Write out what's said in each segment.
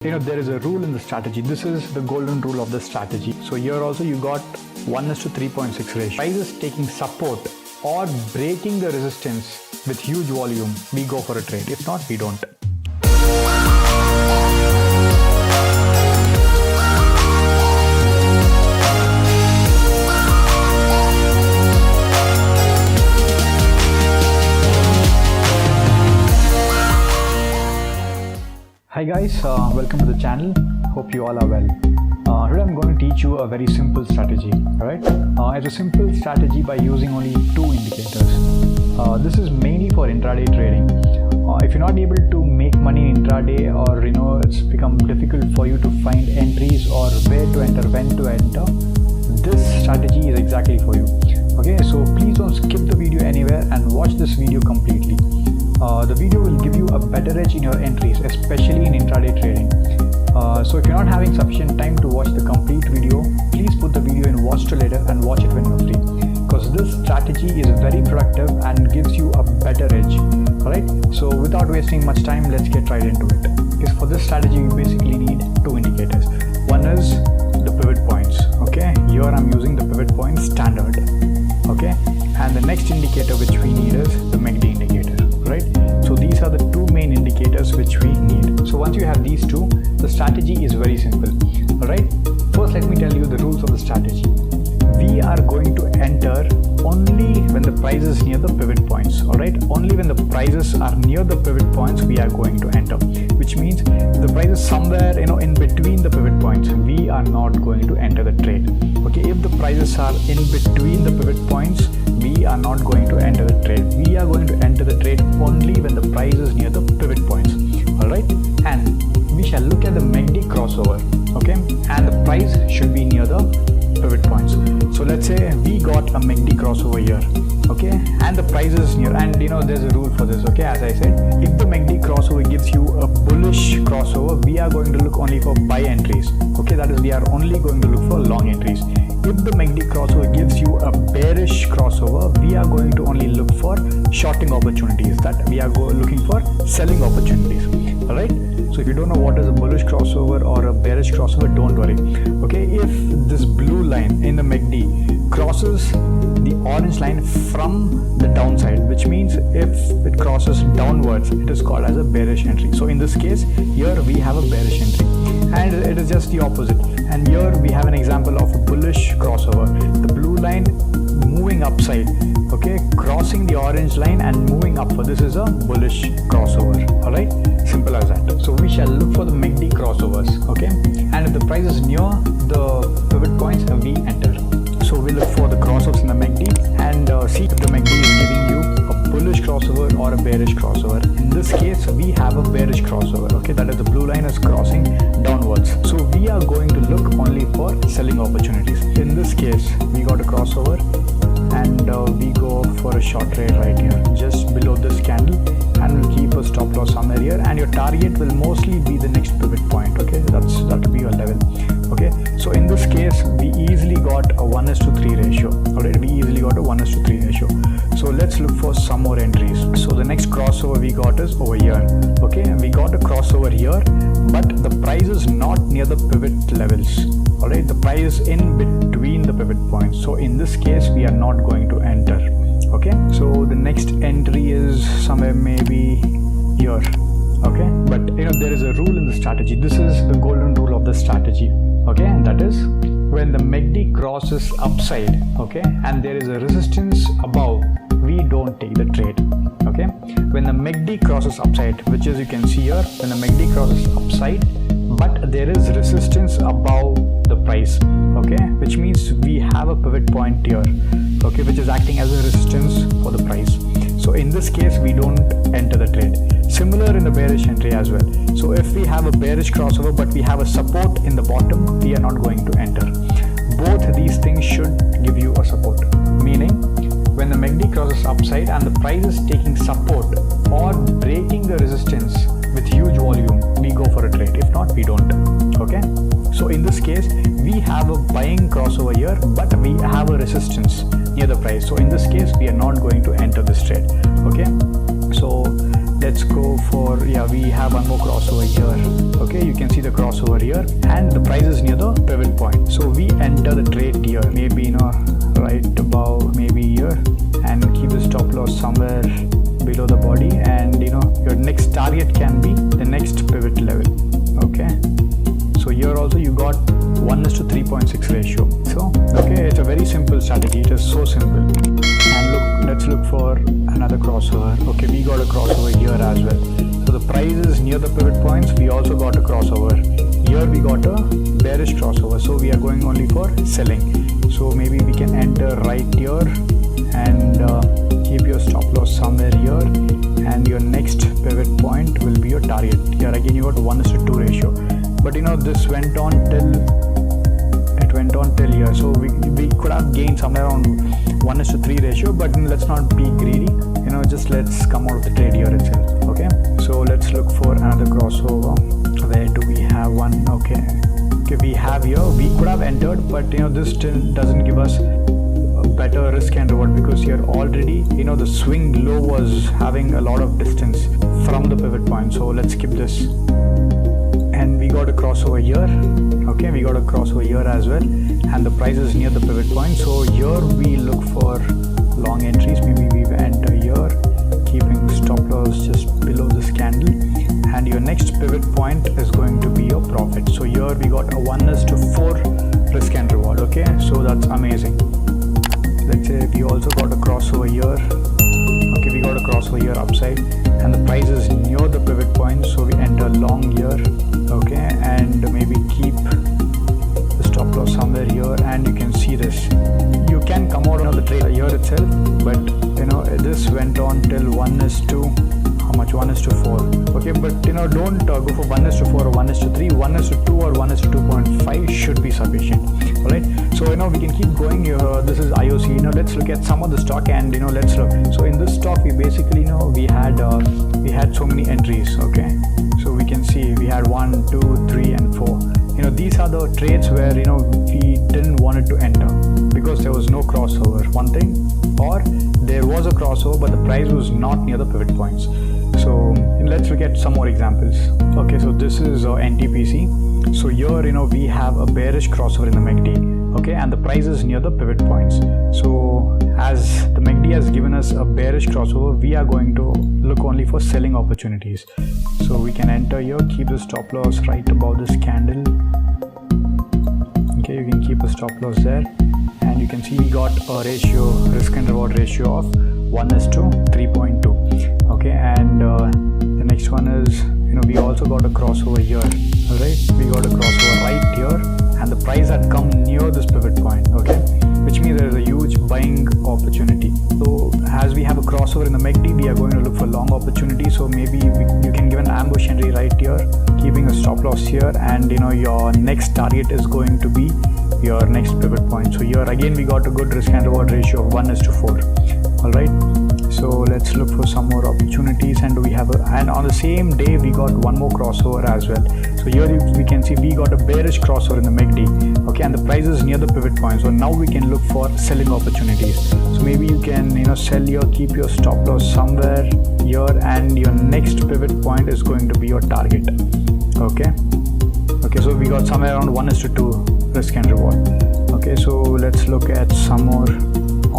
There is a rule in the strategy. This is the golden rule of the strategy. So here also you got 1:3.6 ratio. Prices taking support or breaking the resistance with huge volume, we go for a trade. If not, we don't. Hi guys, welcome to the channel. Hope you all are well. Today I'm going to teach you a very simple strategy. Alright, it's a simple strategy by using only two indicators. This is mainly for intraday trading. If you're not able to make money in intraday, or it's become difficult for you to find entries or where to enter, when to enter, this strategy is exactly for you. Okay, so please don't skip the video anywhere and watch this video completely. The video will give you a better edge in your entries, especially in intraday trading. So if you're not having sufficient time to watch the complete video, please put the video in watch till later and watch it when you're free, because this strategy is very productive and gives you a better edge. Alright, so without wasting much time, let's get right into it. Because for this strategy you basically need two indicators. One is the pivot points. Okay, here I'm using the pivot point standard. Okay, and the next indicator which we need is the MACD indicator. Right, so these are the two main indicators which we need. So once you have these two, the strategy is very simple. Alright, first let me tell you the rules of the strategy. We are going to enter only when the price is near the pivot points. Alright, only when the prices are near the pivot points we are going to enter, which means the price is somewhere in between the pivot points, we are not going to enter the trade. Okay, if the prices are in between the pivot points, we are not going to enter the trade. We are going to enter the trade only when the price is near the pivot points. Alright, and we shall look at the MACD crossover. Okay, and the price should be near the pivot points. So let's say we got a MACD crossover here. Okay, and the price is near, and there's a rule for this. Okay, as I said, if the MACD crossover gives you a bullish crossover, we are going to look only for buy entries. Okay, that is, we are only going to look for long entries. If the MACD crossover gives you a bearish crossover, we are going to only look for shorting opportunities, that we are looking for selling opportunities. Alright, so if you don't know what is a bullish crossover or a bearish crossover, don't worry. Okay, if this blue line in the MACD crosses the orange line from the downside, which means if it crosses downwards, it is called as a bearish entry. So in this case, here we have a bearish entry, and it is just the opposite. And here we have an example of a bullish crossover. The blue line moving upside, okay, crossing the orange line and moving upward. This is a bullish crossover. Alright, simple as that. So we shall look for the MACD crossovers. Okay, and if the price is near the pivot points, we enter. So we look for the crossovers in the MACD and see if the MACD is giving you a bullish crossover or a bearish crossover. In this case, we have a bearish crossover. Okay, that is, the blue line is crossing downwards. So we are going to look only for selling opportunities. In this case, we got a crossover, and we go for a short trade right here, just below this candle, and we'll keep a stop loss somewhere here, and your target will mostly be the next pivot point. Okay, that will be your level. Okay, so in this case, we easily got a 1:3 ratio. Alright, we easily got a 1:3 ratio. So let's look for some more entries. So the next crossover we got is over here. Okay, we got a crossover here, but the price is not near the pivot levels. Alright, the price is in between the pivot points. So in this case, we are not going to enter. Okay, so the next entry is somewhere maybe here. Okay, but there is a rule in the strategy. This is the golden rule of the strategy. Okay, and that is when the MACD crosses upside, okay, and there is a resistance above, we don't take the trade. Okay, when the MACD crosses upside, which is, you can see here, when the MACD crosses upside but there is resistance above the price, okay, which means we have a pivot point here, okay, which is acting as a resistance for the price. So in this case, we don't enter the trade. Similar in the bearish entry as well. So if we have a bearish crossover but we have a support in the bottom, we are not going to enter. Both these things should give you a support, meaning when the MACD crosses upside and the price is taking support or breaking the resistance with huge volume, we go for a trade. If not, we don't. Okay, so in this case, we have a buying crossover here, but we have a resistance near the price. So in this case, we are not going to enter this trade. Okay, so let's go for, yeah, we have one more crossover here. Okay, you can see the crossover here, and the price is near the pivot point. So we enter the trade here, maybe right above, maybe here, and keep the stop loss somewhere below the body, and your next target can be the next pivot level. Okay, so here also you got 1:3.6 ratio. So okay, it's a very simple strategy. It is so simple. And look, let's look for another crossover. Okay, we got a crossover here as well. So the price is near the pivot points. We also got a crossover here. We got a bearish crossover, so we are going only for selling. So maybe we can enter right here and keep your stop loss somewhere here, and your next pivot point will be your target. Here again you got 1:2 ratio, but this went on till here, so we could have gained somewhere around 1:3 ratio, but let's not be greedy. Just let's come out of the trade here itself. Okay, so let's look for another crossover. Where do we have one? Okay, we have here, we could have entered, but this still doesn't give us better risk and reward, because here already the swing low was having a lot of distance from the pivot point. So let's skip this, and we got a crossover here. Okay, we got a crossover here as well, and the price is near the pivot point. So here we look for long entries. Maybe we enter here, keeping stop loss just below this candle, and your next pivot point is going to be your profit. So here we got a 1:4 risk and reward. Okay, so that's amazing. Let's say we also got a crossover here. Okay, we got a crossover here upside, and the price is near the pivot point, so we enter long here. Okay, and maybe keep the stop loss somewhere here, and you can see this. You can come out of the trade here itself, but this went on till 1:2. How much? 1:4. Okay, but don't go for 1:4 or 1:3. 1:2 or 1:2.5 should be sufficient. Alright, so we can keep going here. This is IOC. Let's look at some of the stock, and let's look. So in this stock, we basically we had so many entries. Okay, so we can see we had 1, 2, 3, and 4. These are the trades where we didn't want it to enter because there was no crossover. One thing, or there was a crossover, but the price was not near the pivot points. So let's look at some more examples. Okay, so this is NTPC. So here we have a bearish crossover in the MACD. Okay, and the price is near the pivot points. So as the MACD has given us a bearish crossover, we are going to look only for selling opportunities. So we can enter here, keep the stop loss right above this candle. Okay, you can keep a stop loss there, and you can see we got a ratio, risk and reward ratio of 1:3.2. Okay, and the next one is we also got a crossover here. Alright, we got a crossover right here, and the price had come near this pivot point. Okay, which means there is a huge buying opportunity. So as we have a crossover in the MACD, we are going to look for long opportunity. So maybe you can give an ambush entry right here, keeping a stop loss here, and your next target is going to be your next pivot point. So here again we got a good risk and reward ratio of 1:4. Alright, so let's look for some more opportunities, and and on the same day we got one more crossover as well. So here we can see we got a bearish crossover in the MACD. Okay, and the price is near the pivot point. So now we can look for selling opportunities. So maybe you can sell here, keep your stop loss somewhere here, and your next pivot point is going to be your target. Okay, so we got somewhere around 1:2 risk and reward. Okay, so let's look at some more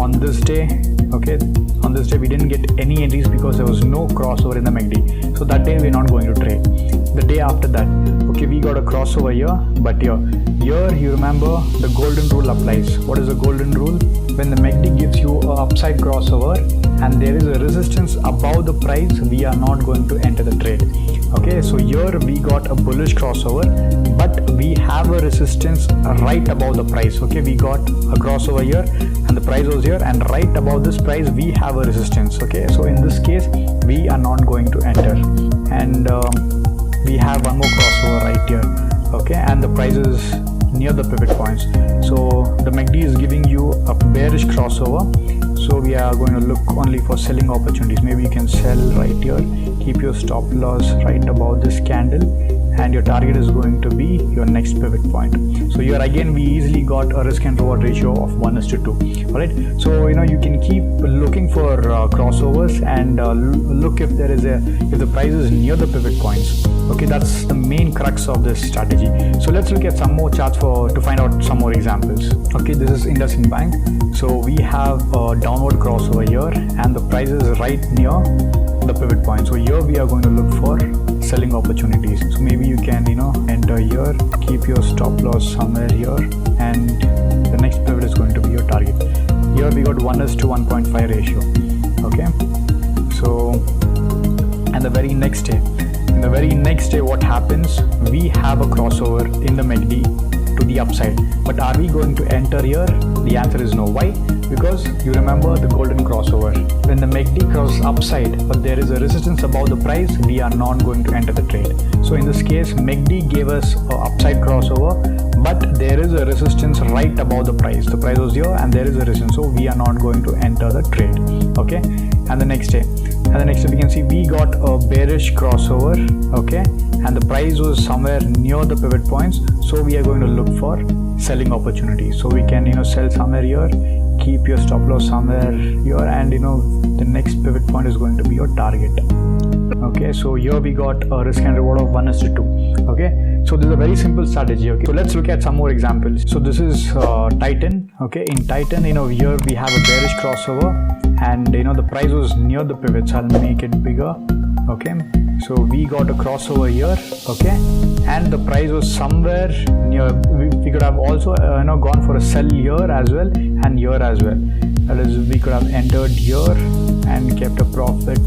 on this day. Okay, on this day we didn't get any entries because there was no crossover in the MACD. So that day we're not going to trade. The day after that, okay, we got a crossover here, but here you remember the golden rule applies. What is the golden rule? When the MACD gives you an upside crossover and there is a resistance above the price, we are not going to enter the trade. Okay, so here we got a bullish crossover, but we have a resistance right above the price. Okay, we got a crossover here and the price was here, and right above this price we have a resistance. Okay, so in this case we are not going to enter, and we have one more crossover right here. Okay, and the price is near the pivot points. So the MACD is giving you a bearish crossover, so we are going to look only for selling opportunities. Maybe you can sell right here, keep your stop loss right above this candle, and your target is going to be your next pivot point. So here again we easily got a risk and reward ratio of 1:2. Alright, so you can keep looking for crossovers and look if the price is near the pivot points. Okay, that's the main crux of this strategy. So let's look at some more charts to find out some more examples. Okay, this is IndusInd Bank. So we have a downward crossover here and the price is right near the pivot point. So here we are going to look for selling opportunities. So maybe you can enter here, keep your stop loss somewhere here, and the next pivot is going to be your target. Here we got 1:1.5 ratio. Okay, so and the very next day what happens, we have a crossover in the MACD to the upside, but are we going to enter here? The answer is no. Why? Because you remember the golden crossover. When the MACD crosses upside but there is a resistance above the price, we are not going to enter the trade. So in this case, MACD gave us an upside crossover, but there is a resistance right above the price. The price was here and there is a resistance, so we are not going to enter the trade. Okay, and the next day we can see we got a bearish crossover. Okay, and the price was somewhere near the pivot points, so we are going to look for selling opportunities. So we can sell somewhere here, keep your stop loss somewhere here, and the next pivot point is going to be your target. Okay, so here we got a risk and reward of 1:2. Okay, so this is a very simple strategy. Okay, so let's look at some more examples. So this is Titan. Okay, in Titan, here we have a bearish crossover, and the price was near the pivots. I'll make it bigger. Okay, so we got a crossover here. Okay, and the price was somewhere near. We could have also gone for a sell here as well and here as well. That is, we could have entered here and kept a profit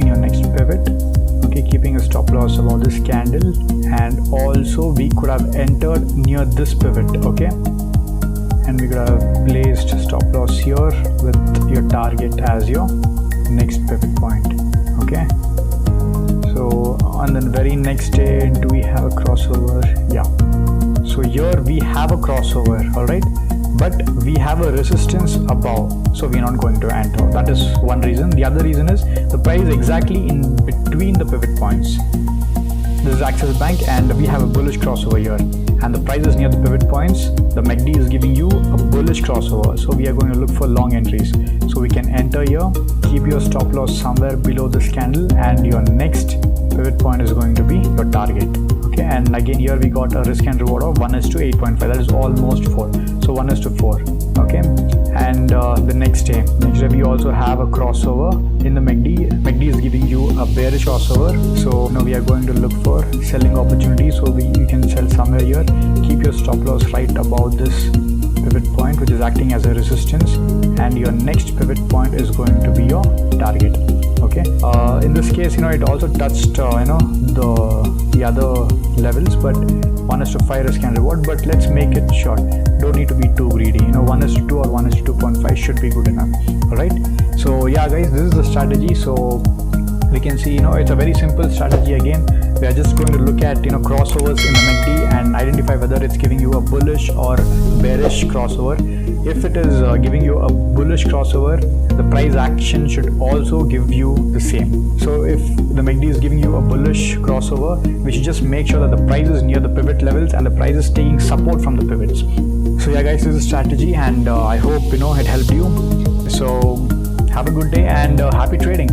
in your next pivot. Okay, keeping a stop loss above this candle, and also we could have entered near this pivot. Okay, and we could have placed stop loss here with your target as your next pivot point. Okay, so on the very next day, do we have a crossover? Yeah, so here we have a crossover. All right, but we have a resistance above, so we are not going to enter. That is one reason. The other reason is the price is exactly in between the pivot points. This is Axis Bank, and we have a bullish crossover here, and the price is near the pivot points. The MACD is giving you a bullish crossover, so we are going to look for long entries. So we can enter here, keep your stop loss somewhere below this candle, and your next pivot point is going to be your target. Okay, and again here we got a risk and reward of 1:8.5. That is almost 4. So 1:4. Okay, and the next day we also have a crossover in the MACD. MACD is giving you a bearish crossover, so now we are going to look for selling opportunities. So you can sell somewhere here, keep your stop loss right above this pivot point, which is acting as a resistance, and your next pivot point is going to be your target. Okay, in this case it also touched the other levels, but 1:5 risk and reward, but let's make it short. Don't need to be too greedy. 1:2 or 1:2.5 should be good enough. All right, so yeah guys, this is the strategy. So we can see it's a very simple strategy. Again, we are just going to look at crossovers in the MACD and identify whether it's giving you a bullish or bearish crossover. If it is giving you a bullish crossover, the price action should also give you the same. So if the MACD is giving you a bullish crossover, we should just make sure that the price is near the pivot levels and the price is taking support from the pivots. So yeah guys, this is a strategy, and I hope it helped you. So have a good day and happy trading.